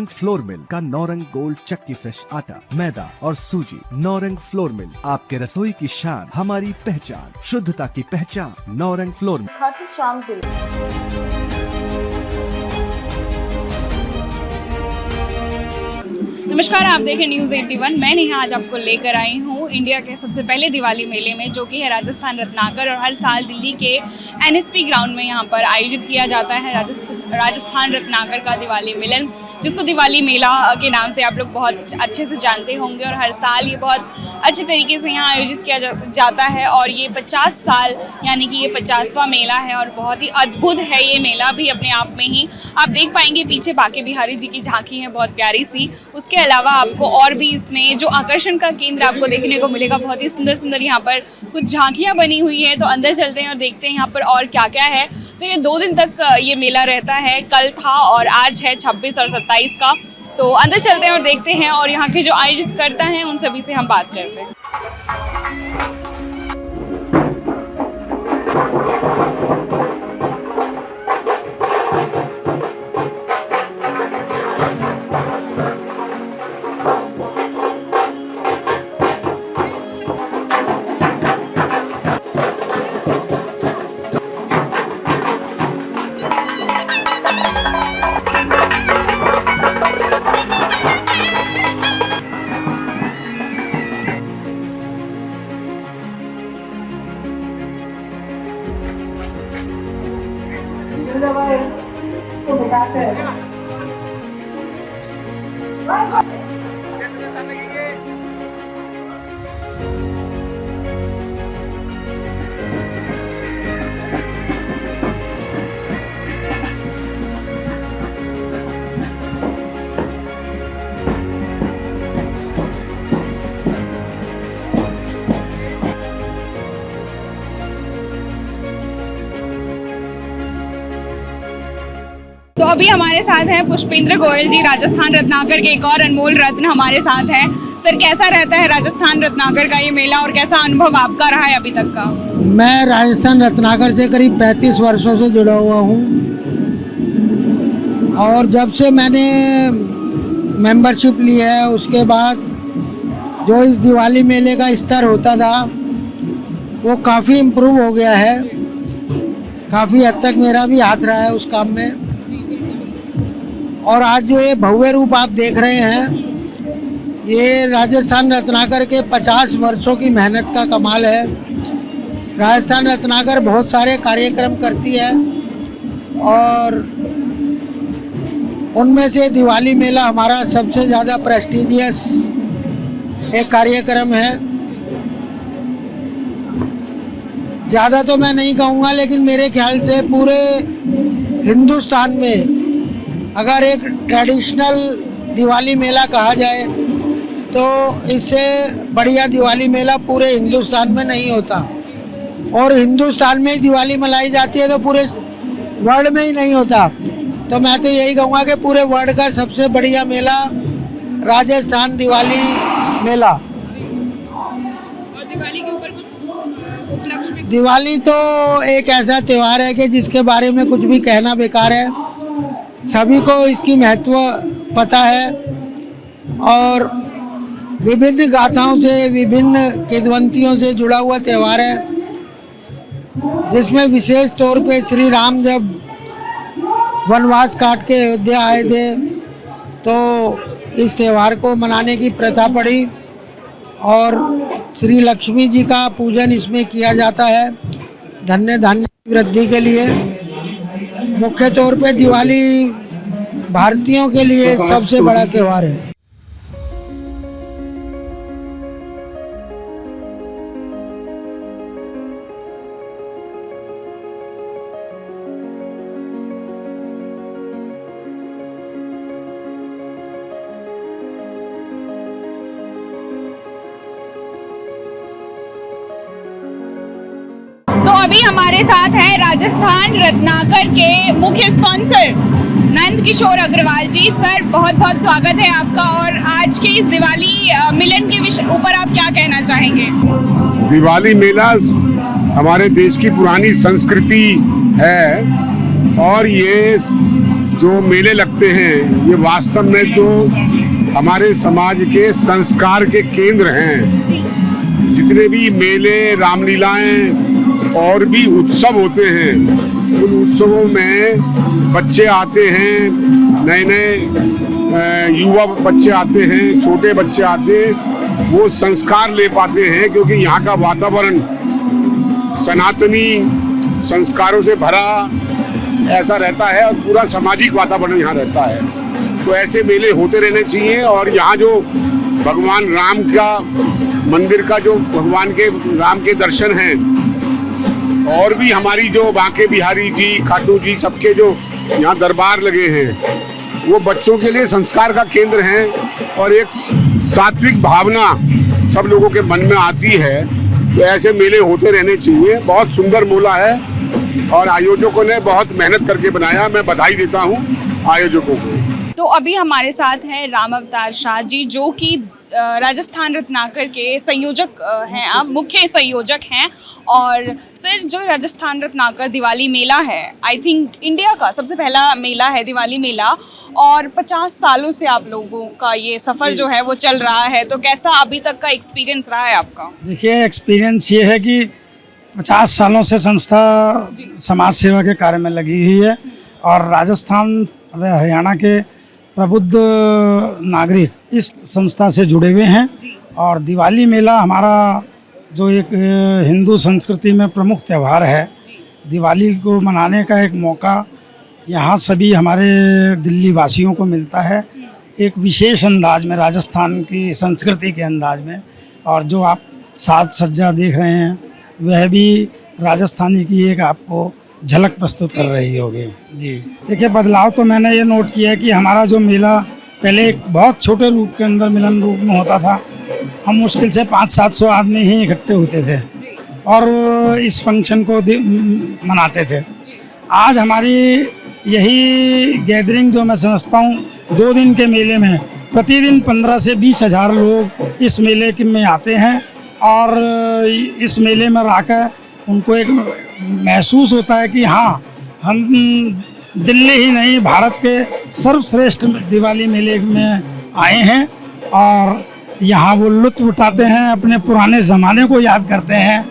Naurang flour mill का Naurang gold चक्की fresh आटा, मैदा और सूजी। नौरंग फ्लोर मिल, आपके रसोई की शान, हमारी पहचान, शुद्धता की पहचान। Naurang flour mill, Khatu Shyam Delhi. नमस्कार, आप देखें न्यूज़ 81। मैं नेहा आज आपको लेकर आई हूँ इंडिया के सबसे पहले दिवाली मेले में, जो कि है राजस्थान रत्नाकर, और हर साल दिल्ली के NSP ग्राउंड में यहाँ पर आयोजित किया जाता है राजस्थान रत्नाकर का दिवाली मिलन, जिसको दिवाली मेला के नाम से आप लोग बहुत अच्छे से जानते होंगे। और हर साल ये बहुत अच्छे तरीके से यहाँ आयोजित किया जाता है और ये 50 साल यानी कि ये 50वां मेला है और बहुत ही अद्भुत है ये मेला भी अपने आप में ही। आप देख पाएंगे पीछे बांके बिहारी जी की झांकी है बहुत प्यारी सी। उसके अलावा आपको और भी इसमें जो आकर्षण का केंद्र आपको देखने को मिलेगा, बहुत ही सुंदर सुंदर यहाँ पर कुछ झांकियाँ बनी हुई है। तो अंदर चलते हैं और देखते हैं यहाँ पर और क्या क्या है। तो ये 2 दिन तक ये मेला रहता है, कल था और आज है 26 और 27 का। तो अंदर चलते हैं और देखते हैं और यहाँ के जो आयोजित करता है उन सभी से हम बात करते हैं। तो अभी हमारे साथ हैं पुष्पेंद्र गोयल जी, राजस्थान रत्नाकर के एक और अनमोल रत्न हमारे साथ हैं। सर, कैसा रहता है राजस्थान रत्नाकर का ये मेला और कैसा अनुभव आपका रहा है अभी तक का? मैं राजस्थान रत्नाकर से करीब 35 वर्षों से जुड़ा हुआ हूँ और जब से मैंने मेंबरशिप ली है उसके बाद जो इस दिवाली मेले का स्तर होता था वो काफ़ी इम्प्रूव हो गया है। काफ़ी हद तक मेरा भी हाथ रहा है उस काम में। और आज जो ये भव्य रूप आप देख रहे हैं ये राजस्थान रत्नाकर के 50 वर्षों की मेहनत का कमाल है। राजस्थान रत्नाकर बहुत सारे कार्यक्रम करती है और उनमें से दिवाली मेला हमारा सबसे ज़्यादा प्रेस्टिजियस एक कार्यक्रम है। ज़्यादा तो मैं नहीं कहूँगा लेकिन मेरे ख्याल से पूरे हिंदुस्तान में अगर एक ट्रेडिशनल दिवाली मेला कहा जाए तो इससे बढ़िया दिवाली मेला पूरे हिंदुस्तान में नहीं होता। और हिंदुस्तान में ही दिवाली मनाई जाती है तो पूरे वर्ल्ड में ही नहीं होता। तो मैं तो यही कहूँगा कि पूरे वर्ल्ड का सबसे बढ़िया मेला राजस्थान दिवाली मेला। दिवाली तो एक ऐसा त्यौहार है कि जिसके बारे में कुछ भी कहना बेकार है। सभी को इसकी महत्व पता है और विभिन्न गाथाओं से, विभिन्न किंवदंतियों से जुड़ा हुआ त्यौहार है, जिसमें विशेष तौर पे श्री राम जब वनवास काट के अयोध्या आए थे तो इस त्यौहार को मनाने की प्रथा पड़ी और श्री लक्ष्मी जी का पूजन इसमें किया जाता है धन्य धान्य की वृद्धि के लिए। मुख्य तौर पे दिवाली भारतीयों के लिए सबसे बड़ा त्यौहार है। तो अभी हमारे साथ है राजस्थान रत्नाकर के मुख्य स्पॉन्सर नंद किशोर अग्रवाल जी। सर, बहुत बहुत स्वागत है आपका और आज के इस दिवाली मिलन के ऊपर आप क्या कहना चाहेंगे? दिवाली मेला हमारे देश की पुरानी संस्कृति है और ये जो मेले लगते हैं ये वास्तव में तो हमारे समाज के संस्कार के केंद्र हैं। जितने भी मेले, रामलीलाएं और भी उत्सव होते हैं, उन उत्सवों में बच्चे आते हैं, नए नए युवा बच्चे आते हैं, छोटे बच्चे आते हैं, वो संस्कार ले पाते हैं क्योंकि यहाँ का वातावरण सनातनी संस्कारों से भरा ऐसा रहता है और पूरा सामाजिक वातावरण यहाँ रहता है। तो ऐसे मेले होते रहने चाहिए। और यहाँ जो भगवान राम का मंदिर का जो भगवान के राम के दर्शन हैं, और भी हमारी जो बांके बिहारी जी, खाटू जी, सबके जो यहाँ दरबार लगे हैं, वो बच्चों के लिए संस्कार का केंद्र हैं और एक सात्विक भावना सब लोगों के मन में आती है। तो ऐसे मेले होते रहने चाहिए। बहुत सुंदर मेला है और आयोजकों ने बहुत मेहनत करके बनाया। मैं बधाई देता हूँ आयोजकों को। तो अभी हमारे साथ हैं राम अवतार शाह जी, जो कि राजस्थान रत्नाकर के संयोजक हैं, आप मुख्य संयोजक हैं। और सर, जो राजस्थान रत्नाकर दिवाली मेला है, आई थिंक इंडिया का सबसे पहला मेला है दिवाली मेला, और 50 सालों से आप लोगों का ये सफ़र जो है वो चल रहा है। तो कैसा अभी तक का एक्सपीरियंस रहा है आपका? देखिए, एक्सपीरियंस ये है कि 50 सालों से संस्था समाज सेवा के कार्य में लगी हुई है और राजस्थान व हरियाणा के प्रबुद्ध नागरिक इस संस्था से जुड़े हुए हैं। और दिवाली मेला हमारा जो एक हिंदू संस्कृति में प्रमुख त्यौहार है, दिवाली को मनाने का एक मौका यहाँ सभी हमारे दिल्ली वासियों को मिलता है, एक विशेष अंदाज में, राजस्थान की संस्कृति के अंदाज में। और जो आप साज सज्जा देख रहे हैं वह भी राजस्थानी की एक आपको झलक प्रस्तुत कर रही होगी। जी देखिए, बदलाव तो मैंने ये नोट किया है कि हमारा जो मेला पहले एक बहुत छोटे रूप के अंदर मिलन रूप में होता था। हम मुश्किल से 500-700 आदमी ही इकट्ठे होते थे और इस फंक्शन को मनाते थे। आज हमारी यही गैदरिंग, जो मैं समझता हूँ 2 दिन के मेले में प्रतिदिन 15 से 20 हज़ार लोग इस मेले में आते हैं। और इस मेले में रहकर उनको एक महसूस होता है कि हाँ, हम दिल्ली ही नहीं, भारत के सर्वश्रेष्ठ दिवाली मेले में आए हैं और यहाँ वो लुत्फ़ उठाते हैं, अपने पुराने ज़माने को याद करते हैं।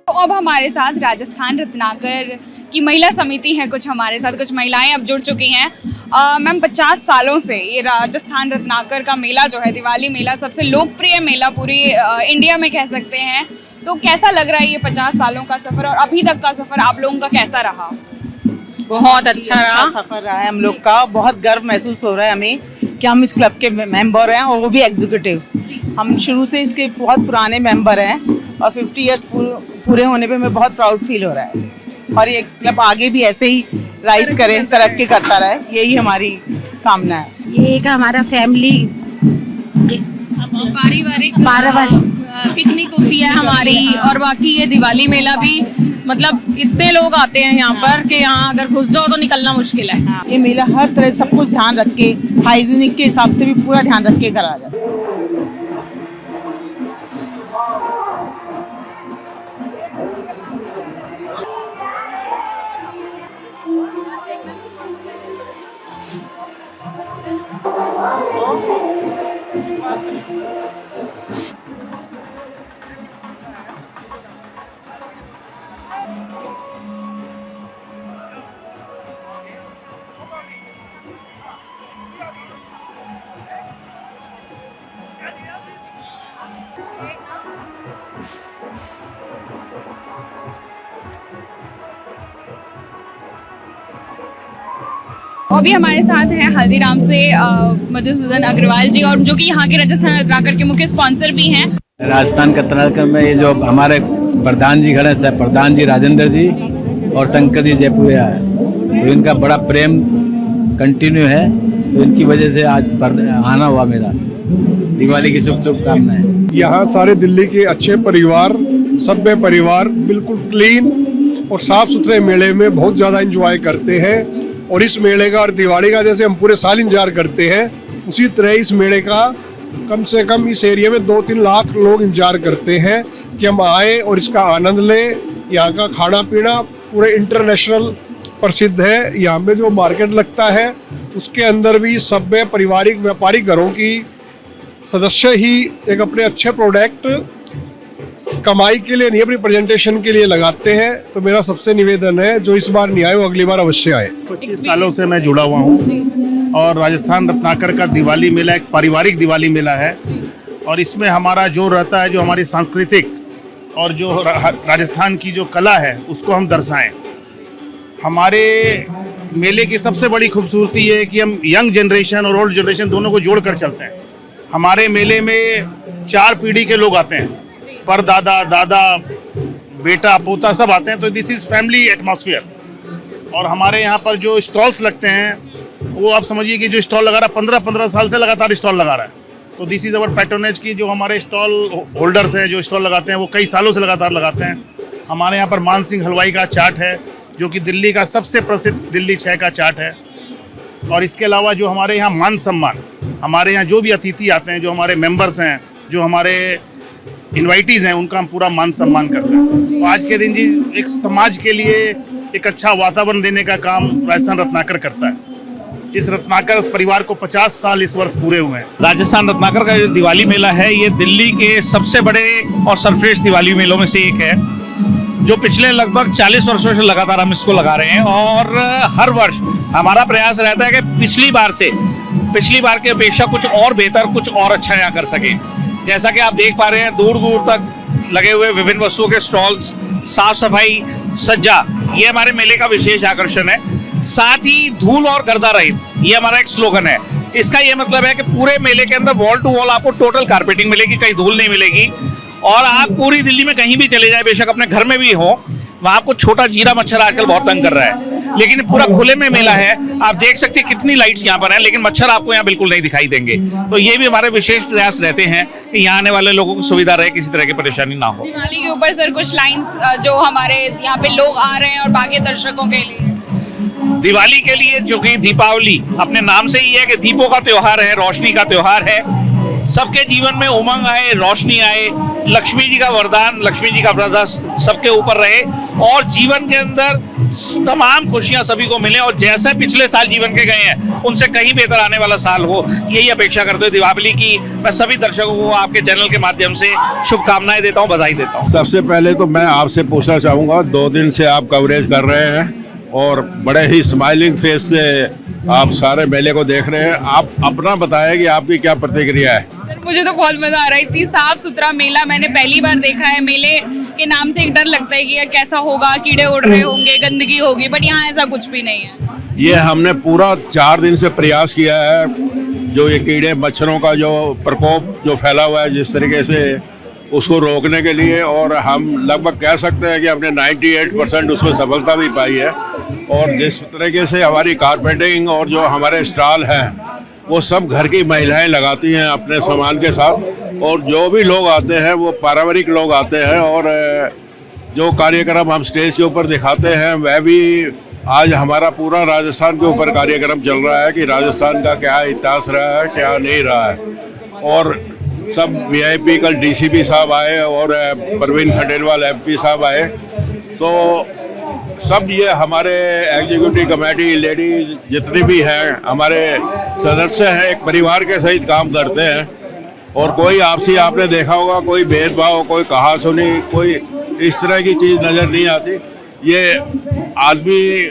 तो अब हमारे साथ राजस्थान रत्नाकर की महिला समिति है, कुछ हमारे साथ कुछ महिलाएं अब जुड़ चुकी हैं। मैम, 50 सालों से ये राजस्थान रत्नाकर का मेला जो है, दिवाली मेला, सबसे लोकप्रिय मेला पूरी इंडिया में कह सकते हैं। तो कैसा लग रहा है ये 50 सालों का सफ़र, और अभी तक का सफ़र आप लोगों का कैसा रहा? बहुत अच्छा रहा, सफ़र रहा है हम लोग का। बहुत गर्व महसूस हो रहा है हमें कि हम इस क्लब के मेंबर हैं, और वो भी एग्जीक्यूटिव। हम शुरू से इसके बहुत पुराने मेंबर हैं और 50 इयर्स पूरे होने पे हमें बहुत प्राउड फील हो रहा है। और ये क्लब आगे भी ऐसे ही राइज करे, तरक्की करता रहे, यही हमारी कामना है। ये एक हमारा फैमिली पारिवारिक पिकनिक होती है हमारी। और बाकी ये दिवाली मेला भी, मतलब इतने लोग आते हैं यहाँ पर कि यहाँ अगर घुस जाओ तो निकलना मुश्किल है। ये मेला हर तरह सब कुछ ध्यान रख के, हाइजीनिक के हिसाब से भी पूरा ध्यान रख के करा जाता है। अभी हमारे साथ हैं हल्दीराम से मधुसूदन अग्रवाल जी, और जो कि यहाँ के राजस्थान रत्नाकर के मुख्य स्पॉन्सर भी हैं। राजस्थान रत्नाकर में ये जो हमारे प्रधान जी खड़े हैं, प्रधान जी राजेंद्र जी और शंकर जी जयपुरिया है, तो इनका बड़ा प्रेम कंटिन्यू है। तो इनकी वजह से आज आना हुआ मेरा। दिवाली की शुभकामनाएं। यहाँ सारे दिल्ली के अच्छे परिवार, सभ्य परिवार, बिल्कुल क्लीन और साफ सुथरे मेले में बहुत ज़्यादा एंजॉय करते हैं। और इस मेले का और दिवाली का जैसे हम पूरे साल इंतजार करते हैं, उसी तरह इस मेले का कम से कम इस एरिया में 2-3 लाख लोग इंतजार करते हैं कि हम आए और इसका आनंद लें। यहाँ का खाना पीना पूरे इंटरनेशनल प्रसिद्ध है। यहाँ में जो मार्केट लगता है उसके अंदर भी सभ्य पारिवारिक व्यापारिक घरों की सदस्य ही एक अपने अच्छे प्रोडक्ट कमाई के लिए नहीं, अपनी प्रेजेंटेशन के लिए लगाते हैं। तो मेरा सबसे निवेदन है जो इस बार नहीं आए वो अगली बार अवश्य आए। 25 सालों से मैं जुड़ा हुआ हूँ और राजस्थान रत्नाकर का दिवाली मेला एक पारिवारिक दिवाली मेला है और इसमें हमारा जो रहता है, जो हमारी सांस्कृतिक और जो राजस्थान की जो कला है उसको हम दर्शाएं। हमारे मेले की सबसे बड़ी खूबसूरती है कि हम यंग जनरेशन और ओल्ड जनरेशन दोनों को जोड़कर चलते हैं। हमारे मेले में 4 पीढ़ी के लोग आते हैं, परदादा, दादा, बेटा, पोता सब आते हैं। तो दिस इज़ फैमिली एटमॉस्फेयर। और हमारे यहाँ पर जो स्टॉल्स लगते हैं वो आप समझिए कि जो स्टॉल लगा रहा है 15-15 साल से लगातार स्टॉल लगा रहा है। तो दिस इज़ अवर पैट्रोनेज की जो हमारे स्टॉल होल्डर्स हैं, जो स्टॉल लगाते हैं वो कई सालों से लगातार लगाते हैं। हमारे यहाँ पर मान सिंह हलवाई का चाट है जो कि दिल्ली का सबसे प्रसिद्ध दिल्ली 6 का चाट है। और इसके अलावा जो हमारे यहाँ मान सम्मान, हमारे यहाँ जो भी अतिथि आते हैं, जो हमारे मेंबर्स हैं, जो हमारे इनवाइटीज़ हैं, उनका हम पूरा मान सम्मान करते हैं। तो आज के दिन जी एक समाज के लिए एक अच्छा वातावरण देने का काम राजस्थान रत्नाकर करता है। इस रत्नाकर परिवार को 50 साल इस वर्ष पूरे हुए हैं। राजस्थान रत्नाकर का जो दिवाली मेला है ये दिल्ली के सबसे बड़े और सर्वश्रेष्ठ दिवाली मेलों में से एक है, जो पिछले लगभग 40 वर्षों से लगातार हम इसको लगा रहे हैं। और हर वर्ष हमारा प्रयास रहता है कि पिछली बार के अपेक्षा कुछ और बेहतर, कुछ और अच्छा यहाँ कर सके। जैसा कि आप देख पा रहे हैं, दूर दूर तक लगे हुए विभिन्न वस्तुओं के स्टॉल्स, साफ सफाई, सज्जा, ये हमारे मेले का विशेष आकर्षण है। साथ ही धूल और गर्दा रहित, ये हमारा एक स्लोगन है। इसका ये मतलब है कि पूरे मेले के अंदर वॉल टू वॉल आपको टोटल कारपेटिंग मिलेगी, कहीं धूल नहीं मिलेगी। और आप पूरी दिल्ली में कहीं भी चले जाए, बेशक अपने घर में भी हो, वहां आपको छोटा जीरा मच्छर आजकल बहुत तंग कर रहा है, लेकिन पूरा खुले में मेला है। आप देख सकते हैं कितनी लाइट्स यहाँ पर हैं, लेकिन मच्छर आपको यहाँ बिल्कुल नहीं दिखाई देंगे। तो ये भी हमारे विशेष प्रयास रहते हैं कि यहाँ आने वाले लोगों को सुविधा रहे, किसी तरह की परेशानी ना हो। दिवाली के ऊपर सर कुछ लाइंस जो हमारे यहाँ पे लोग आ रहे हैं और बाकी दर्शकों के लिए। दिवाली के लिए जो कि दीपावली अपने नाम से ही है कि दीपों का त्योहार है, रोशनी का त्योहार है। सबके जीवन में उमंग आए, रोशनी आए, लक्ष्मी जी का वरदान, लक्ष्मी जी का प्रसाद सबके ऊपर रहे और जीवन के अंदर तमाम खुशियां सभी को मिले और जैसे पिछले साल जीवन के गए हैं उनसे कहीं बेहतर आने वाला साल हो, यही अपेक्षा करते हुए दीपावली की मैं सभी दर्शकों को आपके चैनल के माध्यम से शुभकामनाएं देता हूं, बधाई देता हूं। सबसे पहले तो मैं आपसे पूछना चाहूँगा, 2 दिन से आप कवरेज कर रहे हैं और बड़े ही स्माइलिंग फेस से आप सारे मेले को देख रहे हैं। आप अपना बताएं कि आपकी क्या प्रतिक्रिया है। सर मुझे तो बहुत मजा आ रहा है, इतनी साफ सुथरा मेला मैंने पहली बार देखा है। मेले के नाम से एक डर लगता है कि यार कैसा होगा, कीड़े उड़ रहे होंगे, गंदगी होगी, बट यहाँ ऐसा कुछ भी नहीं है। ये हमने पूरा 4 दिन से प्रयास किया है, जो ये कीड़े मच्छरों का जो प्रकोप जो फैला हुआ है जिस तरीके से उसको रोकने के लिए, और हम लगभग कह सकते हैं कि हमने 98% उसमें सफलता भी पाई है। और जिस तरीके से हमारी कारपेटिंग और जो हमारे स्टॉल हैं वो सब घर की महिलाएं लगाती हैं अपने सामान के साथ, और जो भी लोग आते हैं वो पारिवारिक लोग आते हैं। और जो कार्यक्रम हम स्टेज के ऊपर दिखाते हैं वह भी आज हमारा पूरा राजस्थान के ऊपर कार्यक्रम चल रहा है कि राजस्थान का क्या इतिहास रहा है, क्या नहीं रहा है। और सब VIP कल DCP साहब आए और परवीन खंडेलवाल MP साहब आए, तो सब ये हमारे एग्जीक्यूटिव कमेटी लेडीज जितनी भी हैं हमारे सदस्य हैं, एक परिवार के सहित काम करते हैं। और कोई आपसी आपने देखा होगा कोई भेदभाव, कोई कहा सुनी, कोई इस तरह की चीज़ नज़र नहीं आती। ये आदमी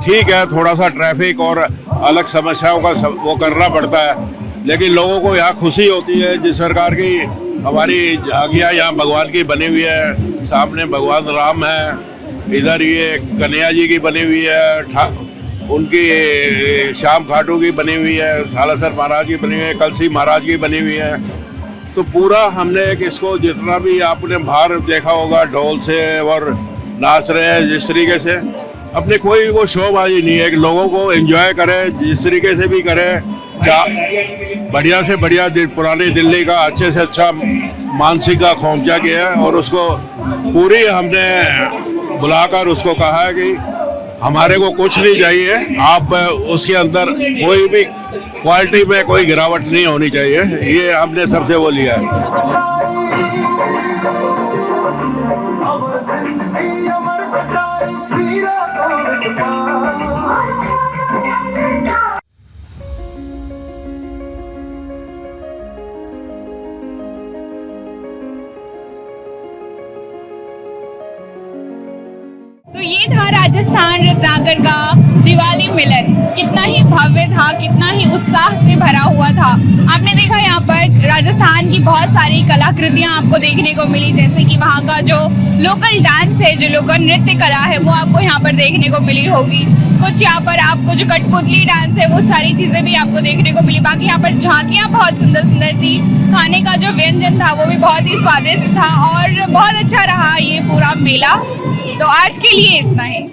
ठीक है, थोड़ा सा ट्रैफिक और अलग समस्याओं का वो करना पड़ता है, लेकिन लोगों को यहाँ खुशी होती है। जिस सरकार की हमारी झांकियाँ यहाँ भगवान की बनी हुई है, सामने भगवान राम है, इधर ये कन्हैया जी की बनी हुई है, उनकी श्याम खाटू की बनी हुई है, सालासर महाराज की बनी हुई है, कलसी महाराज की बनी हुई है। तो पूरा हमने एक इसको जितना भी आपने बाहर देखा होगा ढोल से और नाच रहे हैं जिस तरीके से, अपने कोई वो शोबाजी नहीं है कि लोगों को एंजॉय करें, जिस तरीके से भी करें। बढ़िया से बढ़िया पुरानी दिल्ली का अच्छे से अच्छा मानसिक का खोमचा किया है और उसको पूरी हमने बुलाकर उसको कहा है कि हमारे को कुछ नहीं चाहिए, आप उसके अंदर कोई भी क्वालिटी में कोई गिरावट नहीं होनी चाहिए, ये हमने सबसे वो लिया है। तो ये था राजस्थान रत्नाकर का दिवाली मिलन। कितना ही भव्य था, कितना ही उत्साह से भरा हुआ था। आपने देखा यहाँ पर राजस्थान की बहुत सारी कलाकृतियाँ आपको देखने को मिली, जैसे कि वहाँ का जो लोकल डांस है, जो लोकल नृत्य कला है, वो आपको यहाँ पर देखने को मिली होगी। कुछ यहाँ पर आपको जो कठपुतली डांस है, वो सारी चीजें भी आपको देखने को मिली। बाकी यहाँ पर झांकियाँ बहुत सुंदर सुंदर थी। खाने का जो व्यंजन था वो भी बहुत ही स्वादिष्ट था और बहुत अच्छा रहा ये पूरा मेला। तो आज के लिए इतना ही।